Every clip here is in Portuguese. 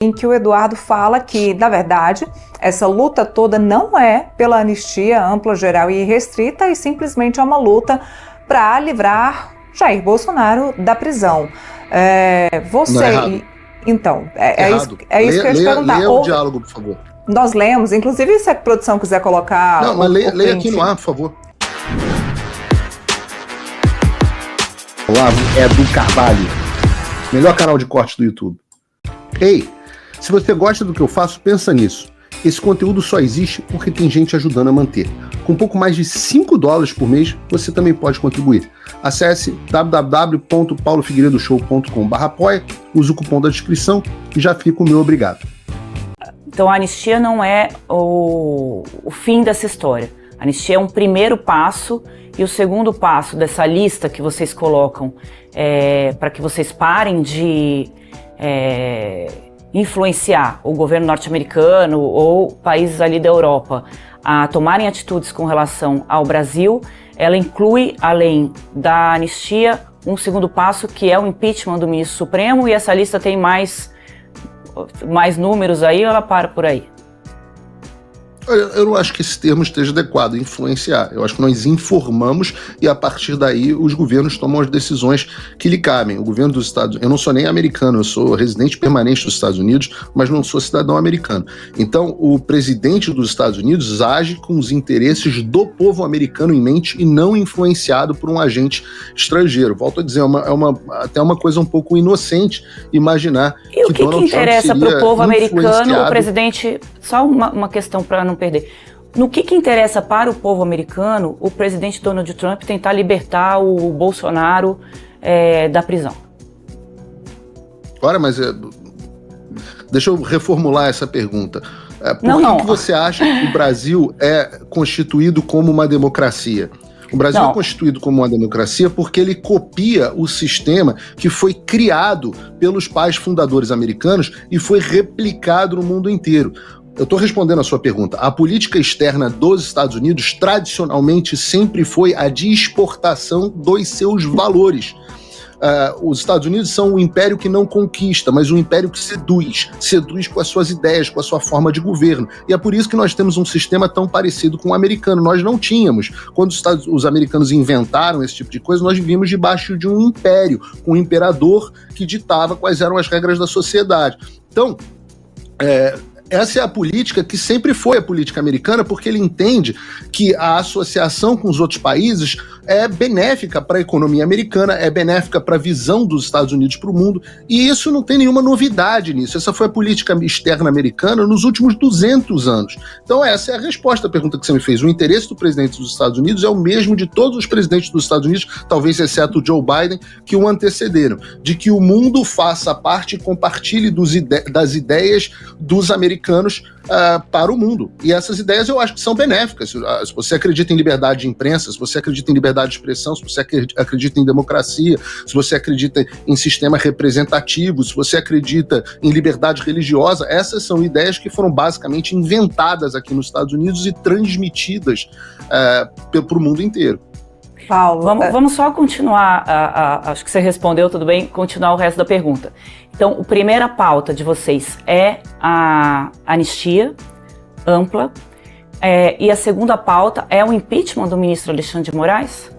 em que o Eduardo fala que, na verdade, essa luta toda não é pela anistia ampla, geral e restrita, e simplesmente é uma luta para livrar Jair Bolsonaro da prisão. Então, isso que eu ia te perguntar. Leia o diálogo, por favor. Nós lemos, inclusive, se a produção quiser colocar... Não, mas leia aqui no ar, por favor. Olá, Edu Carvalho, melhor canal de corte do YouTube. Ei, se você gosta do que eu faço, pensa nisso. Esse conteúdo só existe porque tem gente ajudando a manter. Com pouco mais de $5 por mês, você também pode contribuir. Acesse www.paulofigueiredoshow.com/apoia, use o cupom da descrição e já fica o meu obrigado. Então a anistia não é o fim dessa história. A anistia é um primeiro passo, e o segundo passo dessa lista que vocês colocam para que vocês parem de influenciar o governo norte-americano ou países ali da Europa a tomarem atitudes com relação ao Brasil, ela inclui, além da anistia, um segundo passo que é o impeachment do ministro Supremo, e essa lista tem mais números aí, ou ela para por aí? Eu não acho que esse termo esteja adequado, influenciar. Eu acho que nós informamos e, a partir daí, os governos tomam as decisões que lhe cabem. O governo dos Estados Unidos... Eu não sou nem americano, eu sou residente permanente dos Estados Unidos, mas não sou cidadão americano. Então, o presidente dos Estados Unidos age com os interesses do povo americano em mente e não influenciado por um agente estrangeiro. Volto a dizer, até uma coisa um pouco inocente imaginar e que Donald Trump interessa para o povo americano, o presidente... Só uma questão para não perder. No que interessa para o povo americano o presidente Donald Trump tentar libertar o Bolsonaro da prisão? Ora, mas deixa eu reformular essa pergunta. Por que você acha que o Brasil é constituído como uma democracia? O Brasil é constituído como uma democracia porque ele copia o sistema que foi criado pelos pais fundadores americanos e foi replicado no mundo inteiro. Eu estou respondendo a sua pergunta. A política externa dos Estados Unidos tradicionalmente sempre foi a de exportação dos seus valores. Os Estados Unidos são um império que não conquista, mas um império que seduz com as suas ideias, com a sua forma de governo. E é por isso que nós temos um sistema tão parecido com o americano. Nós não tínhamos. Quando os americanos inventaram esse tipo de coisa, nós vivíamos debaixo de um império, com um imperador que ditava quais eram as regras da sociedade. Então, essa é a política que sempre foi a política americana, porque ele entende que a associação com os outros países é benéfica para a economia americana, é benéfica para a visão dos Estados Unidos para o mundo, e isso não tem nenhuma novidade nisso. Essa foi a política externa americana nos últimos 200 anos. Então essa é a resposta à pergunta que você me fez. O interesse do presidente dos Estados Unidos é o mesmo de todos os presidentes dos Estados Unidos, talvez exceto o Joe Biden, que o antecederam, de que o mundo faça parte e compartilhe das ideias dos americanos para o mundo. E essas ideias eu acho que são benéficas. Se você acredita em liberdade de imprensa, se você acredita em liberdade de expressão, se você acredita em democracia, se você acredita em sistema representativo, se você acredita em liberdade religiosa, essas são ideias que foram basicamente inventadas aqui nos Estados Unidos e transmitidas para o mundo inteiro. Paulo, vamos só continuar, acho que você respondeu, tudo bem, continuar o resto da pergunta. Então, a primeira pauta de vocês é a anistia ampla, e a segunda pauta é o impeachment do ministro Alexandre de Moraes?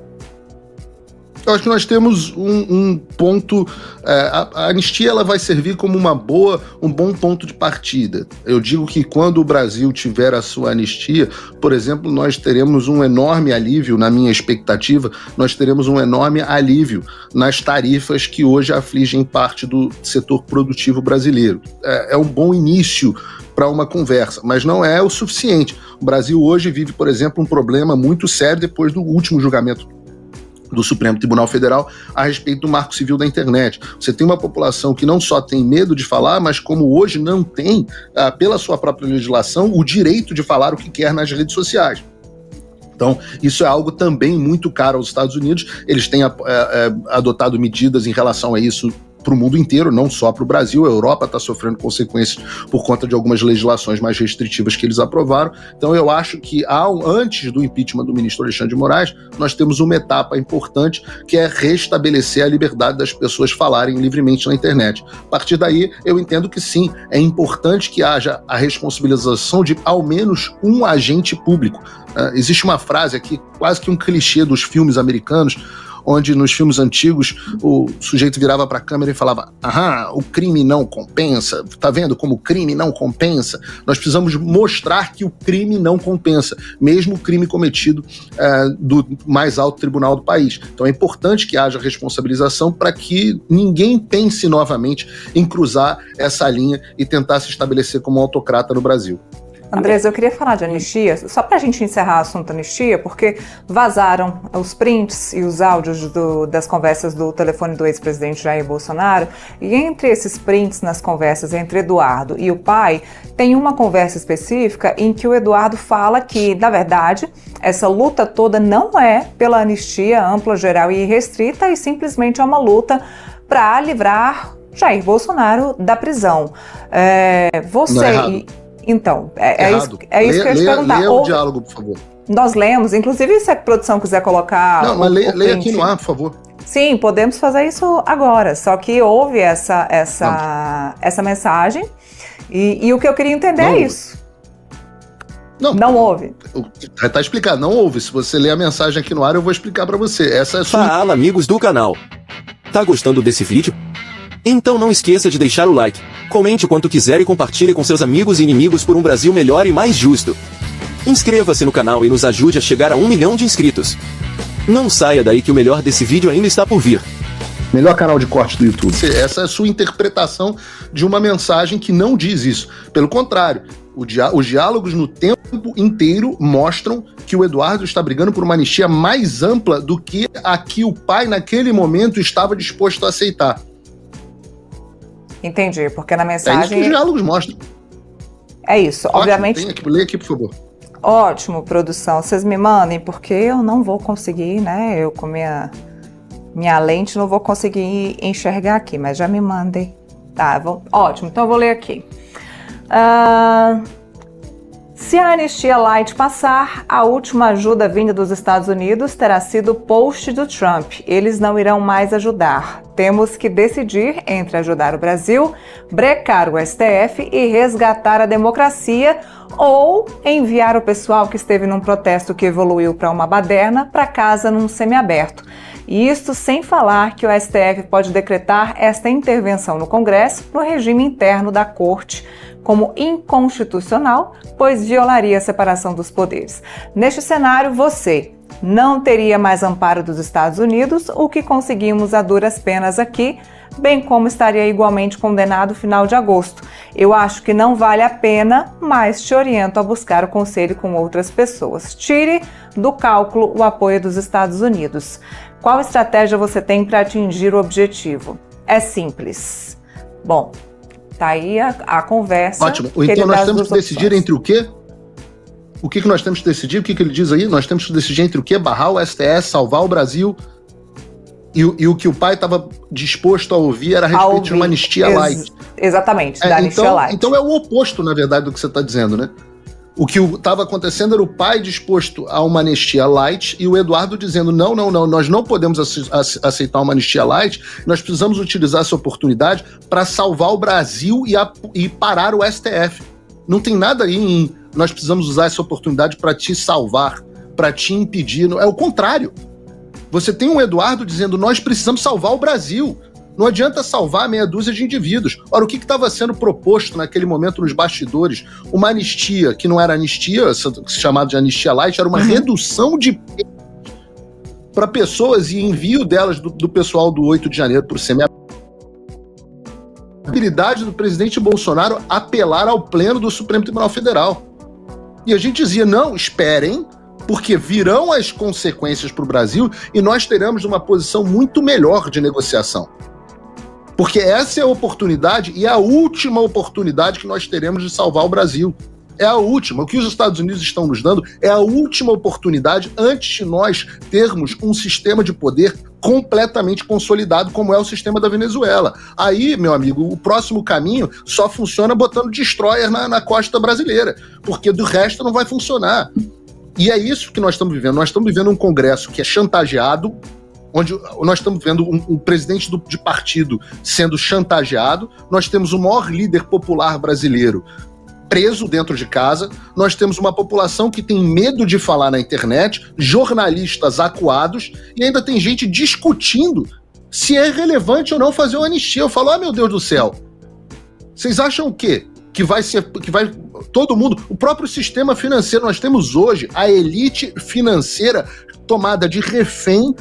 Eu acho que nós temos um ponto, a anistia ela vai servir como um bom ponto de partida. Eu digo que quando o Brasil tiver a sua anistia, por exemplo, nós teremos um enorme alívio, na minha expectativa, nós teremos um enorme alívio nas tarifas que hoje afligem parte do setor produtivo brasileiro. É um bom início para uma conversa, mas não é o suficiente. O Brasil hoje vive, por exemplo, um problema muito sério depois do último julgamento do Supremo Tribunal Federal a respeito do Marco Civil da Internet. Você tem uma população que não só tem medo de falar, mas como hoje não tem, pela sua própria legislação, o direito de falar o que quer nas redes sociais. Então, isso é algo também muito caro aos Estados Unidos. Eles têm adotado medidas em relação a isso para o mundo inteiro, não só para o Brasil. A Europa está sofrendo consequências por conta de algumas legislações mais restritivas que eles aprovaram. Então eu acho que antes do impeachment do ministro Alexandre de Moraes, nós temos uma etapa importante, que é restabelecer a liberdade das pessoas falarem livremente na internet. A partir daí, eu entendo que sim, é importante que haja a responsabilização de ao menos um agente público. Existe uma frase aqui, quase que um clichê dos filmes americanos, onde nos filmes antigos o sujeito virava para a câmera e falava: o crime não compensa, tá vendo como o crime não compensa? Nós precisamos mostrar que o crime não compensa, mesmo o crime cometido do mais alto tribunal do país. Então é importante que haja responsabilização para que ninguém pense novamente em cruzar essa linha e tentar se estabelecer como autocrata no Brasil. Andresa, eu queria falar de anistia, só para a gente encerrar o assunto anistia, porque vazaram os prints e os áudios das conversas do telefone do ex-presidente Jair Bolsonaro, e entre esses prints nas conversas entre Eduardo e o pai, tem uma conversa específica em que o Eduardo fala que, na verdade, essa luta toda não é pela anistia ampla, geral e restrita, e simplesmente é uma luta para livrar Jair Bolsonaro da prisão. Então, é isso que eu ia te perguntar. Leia o diálogo, por favor. Nós lemos, inclusive se a produção quiser colocar... Não, mas leia aqui no ar, por favor. Sim, podemos fazer isso agora, só que houve essa mensagem e o que eu queria entender é isso. Não houve. Tá explicado, não houve. Se você ler a mensagem aqui no ar, eu vou explicar pra você. Essa é a sua... Fala, amigos do canal. Tá gostando desse vídeo? Então não esqueça de deixar o like, comente o quanto quiser e compartilhe com seus amigos e inimigos por um Brasil melhor e mais justo. Inscreva-se no canal e nos ajude a chegar a 1 milhão de inscritos. Não saia daí que o melhor desse vídeo ainda está por vir. Melhor canal de corte do YouTube. Essa é a sua interpretação de uma mensagem que não diz isso. Pelo contrário, os diálogos no tempo inteiro mostram que o Eduardo está brigando por uma anistia mais ampla do que a que o pai, naquele momento, estava disposto a aceitar. Entendi, porque na mensagem... É isso que os diálogos mostram. É isso, ótimo, obviamente... Lê aqui, por favor. Ótimo, produção. Vocês me mandem, porque eu não vou conseguir, né? Eu com minha lente não vou conseguir enxergar aqui, mas já me mandem. Tá, ótimo, então eu vou ler aqui. Se a anistia light passar, a última ajuda vinda dos Estados Unidos terá sido post do Trump. Eles não irão mais ajudar. Temos que decidir entre ajudar o Brasil, brecar o STF e resgatar a democracia, ou enviar o pessoal que esteve num protesto que evoluiu para uma baderna para casa num semiaberto. E isso sem falar que o STF pode decretar esta intervenção no Congresso no regime interno da Corte como inconstitucional, pois violaria a separação dos poderes. Neste cenário, você não teria mais amparo dos Estados Unidos, o que conseguimos a duras penas aqui, bem como estaria igualmente condenado no final de agosto. Eu acho que não vale a pena, mas te oriento a buscar o conselho com outras pessoas. Tire do cálculo o apoio dos Estados Unidos. Qual estratégia você tem para atingir o objetivo? É simples. Bom, tá aí a conversa. Ótimo. Então nós temos que decidir entre o quê? O que nós temos que decidir? O que ele diz aí? Nós temos que decidir entre o quê? Barrar o STF, salvar o Brasil. E o que o pai estava disposto a ouvir era a respeito de uma anistia light. Exatamente, da anistia light. Então é o oposto, na verdade, do que você está dizendo, né? O que estava acontecendo era o pai disposto a uma anistia light e o Eduardo dizendo: não, nós não podemos aceitar uma anistia light, nós precisamos utilizar essa oportunidade para salvar o Brasil e parar o STF. Não tem nada aí em nós precisamos usar essa oportunidade para te salvar, para te impedir. É o contrário. Você tem um Eduardo dizendo: nós precisamos salvar o Brasil. Não adianta salvar meia dúzia de indivíduos. Ora, o que estava sendo proposto naquele momento nos bastidores? Uma anistia, que não era anistia, chamada de anistia light, era uma redução de penas para pessoas e envio delas do pessoal do 8 de janeiro para o semiaberto. A habilidade do presidente Bolsonaro apelar ao pleno do Supremo Tribunal Federal. E a gente dizia: não, esperem, porque virão as consequências para o Brasil e nós teremos uma posição muito melhor de negociação. Porque essa é a oportunidade e é a última oportunidade que nós teremos de salvar o Brasil. É a última. O que os Estados Unidos estão nos dando é a última oportunidade antes de nós termos um sistema de poder completamente consolidado, como é o sistema da Venezuela. Aí, meu amigo, o próximo caminho só funciona botando destroyer na costa brasileira, porque do resto não vai funcionar. E é isso que nós estamos vivendo. Nós estamos vivendo um Congresso que é chantageado, onde nós estamos vendo um presidente de partido sendo chantageado, nós temos o maior líder popular brasileiro preso dentro de casa, nós temos uma população que tem medo de falar na internet, jornalistas acuados, e ainda tem gente discutindo se é relevante ou não fazer uma anistia. Eu falo, meu Deus do céu, vocês acham o quê? Que vai todo mundo, o próprio sistema financeiro, nós temos hoje a elite financeira tomada de refém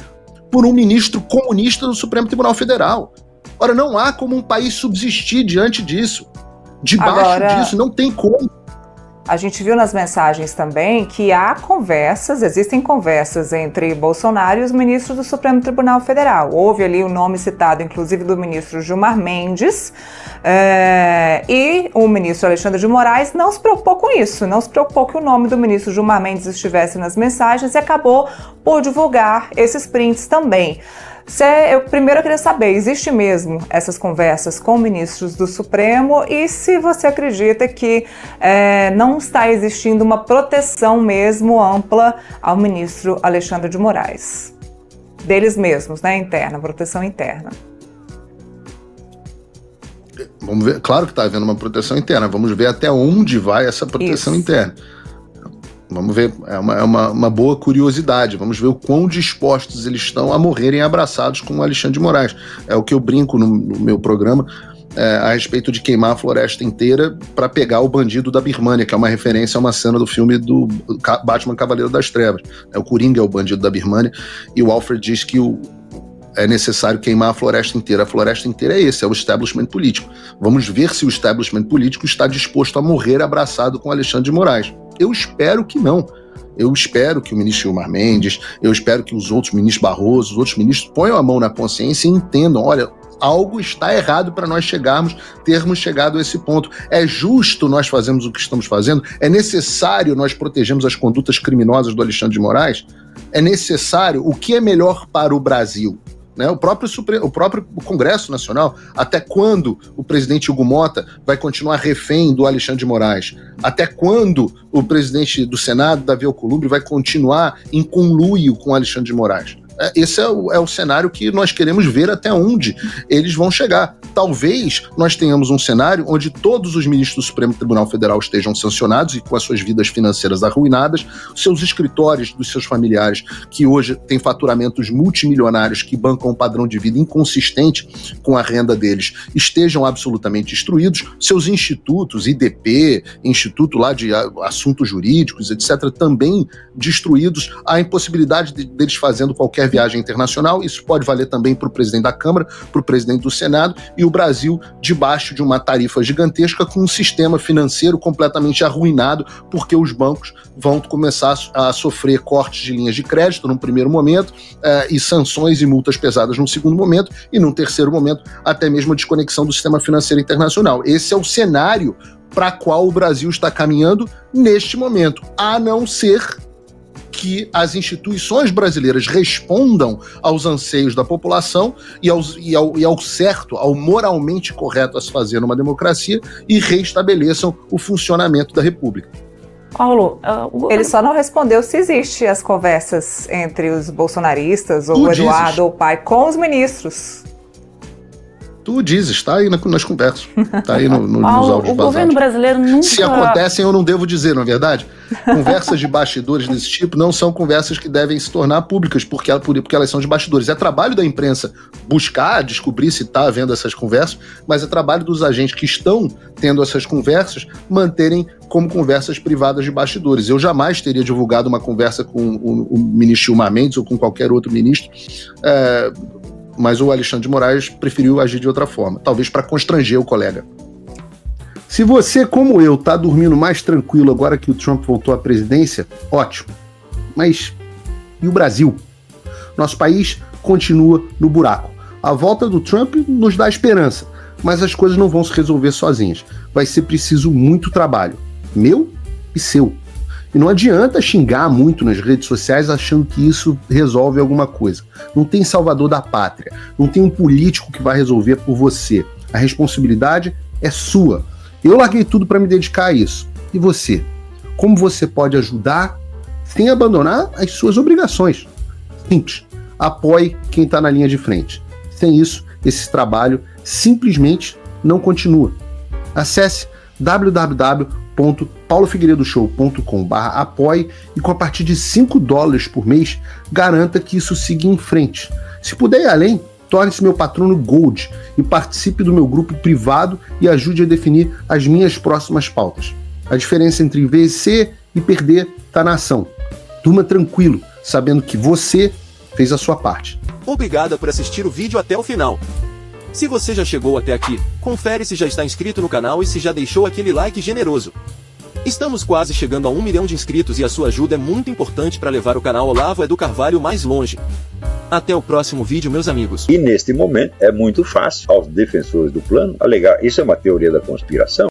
por um ministro comunista do Supremo Tribunal Federal. Ora, não há como um país subsistir diante disso. Debaixo disso, não tem como. A gente viu nas mensagens também que existem conversas entre Bolsonaro e os ministros do Supremo Tribunal Federal. Houve ali o nome citado, inclusive, do ministro Gilmar Mendes, e o ministro Alexandre de Moraes não se preocupou com isso, não se preocupou que o nome do ministro Gilmar Mendes estivesse nas mensagens e acabou por divulgar esses prints também. Primeiro eu queria saber, existe mesmo essas conversas com ministros do Supremo e se você acredita que não está existindo uma proteção mesmo ampla ao ministro Alexandre de Moraes? Deles mesmos, né, interna, proteção interna. Vamos ver, claro que está havendo uma proteção interna, vamos ver até onde vai essa proteção interna. Vamos ver, é uma boa curiosidade, vamos ver o quão dispostos eles estão a morrerem abraçados com o Alexandre de Moraes. É o que eu brinco no meu programa a respeito de queimar a floresta inteira para pegar o bandido da Birmânia, que é uma referência a uma cena do filme do Batman Cavaleiro das Trevas. O Coringa é o bandido da Birmânia, e o Alfred diz que é necessário queimar a floresta inteira. A floresta inteira é o establishment político. Vamos ver se o establishment político está disposto a morrer abraçado com Alexandre de Moraes. Eu espero que não. Eu espero que o ministro Gilmar Mendes, eu espero que os outros ministros Barroso, os outros ministros ponham a mão na consciência e entendam, olha, algo está errado para nós termos chegado a esse ponto. É justo nós fazermos o que estamos fazendo? É necessário nós protegermos as condutas criminosas do Alexandre de Moraes? É necessário? O que é melhor para o Brasil? O próprio Congresso Nacional, até quando o presidente Hugo Mota vai continuar refém do Alexandre de Moraes? Até quando o presidente do Senado, Davi Alcolumbre, vai continuar em conluio com o Alexandre de Moraes? Esse é o cenário que nós queremos ver até onde eles vão chegar. Talvez nós tenhamos um cenário onde todos os ministros do Supremo Tribunal Federal estejam sancionados e com as suas vidas financeiras arruinadas, seus escritórios dos seus familiares, que hoje têm faturamentos multimilionários que bancam um padrão de vida inconsistente com a renda deles, estejam absolutamente destruídos, seus institutos, IDP, Instituto lá de Assuntos Jurídicos, etc., também destruídos, a impossibilidade deles fazendo qualquer viagem internacional. Isso pode valer também para o presidente da Câmara, para o presidente do Senado, e o Brasil debaixo de uma tarifa gigantesca com um sistema financeiro completamente arruinado, porque os bancos vão começar a sofrer cortes de linhas de crédito num primeiro momento, e sanções e multas pesadas num segundo momento, e num terceiro momento até mesmo a desconexão do sistema financeiro internacional. Esse é o cenário para qual o Brasil está caminhando neste momento, a não ser que as instituições brasileiras respondam aos anseios da população e ao certo, ao moralmente correto a se fazer numa democracia e reestabeleçam o funcionamento da República. Paulo, ele só não respondeu se existem as conversas entre os bolsonaristas ou o Eduardo ou o pai com os ministros. Tu dizes, está aí nas conversas, está aí nos áudios vazados. O governo brasileiro nunca... Se acontecem, eu não devo dizer, não é verdade? Conversas de bastidores desse tipo não são conversas que devem se tornar públicas, porque elas são de bastidores. É trabalho da imprensa buscar, descobrir se está havendo essas conversas, mas é trabalho dos agentes que estão tendo essas conversas manterem como conversas privadas de bastidores. Eu jamais teria divulgado uma conversa com o ministro Gilmar Mendes ou com qualquer outro ministro, mas o Alexandre de Moraes preferiu agir de outra forma, talvez para constranger o colega. Se você, como eu, está dormindo mais tranquilo agora que o Trump voltou à presidência, ótimo. Mas e o Brasil? Nosso país continua no buraco. A volta do Trump nos dá esperança, mas as coisas não vão se resolver sozinhas. Vai ser preciso muito trabalho, meu e seu. E não adianta xingar muito nas redes sociais achando que isso resolve alguma coisa. Não tem salvador da pátria, não tem um político que vai resolver por você. A responsabilidade é sua. Eu larguei tudo para me dedicar a isso. E você? Como você pode ajudar sem abandonar as suas obrigações? Simples. Apoie quem está na linha de frente. Sem isso, esse trabalho simplesmente não continua. Acesse www.paulofigueiredoshow.com/apoie e com a partir de $5 por mês, garanta que isso siga em frente. Se puder ir além, torne-se meu patrono Gold e participe do meu grupo privado e ajude a definir as minhas próximas pautas. A diferença entre vencer e perder está na ação. Durma tranquilo, sabendo que você fez a sua parte. Obrigada por assistir o vídeo até o final. Se você já chegou até aqui, confere se já está inscrito no canal e se já deixou aquele like generoso. Estamos quase chegando a 1 milhão de inscritos e a sua ajuda é muito importante para levar o canal Olavo Edu Carvalho mais longe. Até o próximo vídeo, meus amigos. E neste momento é muito fácil aos defensores do plano alegar isso é uma teoria da conspiração.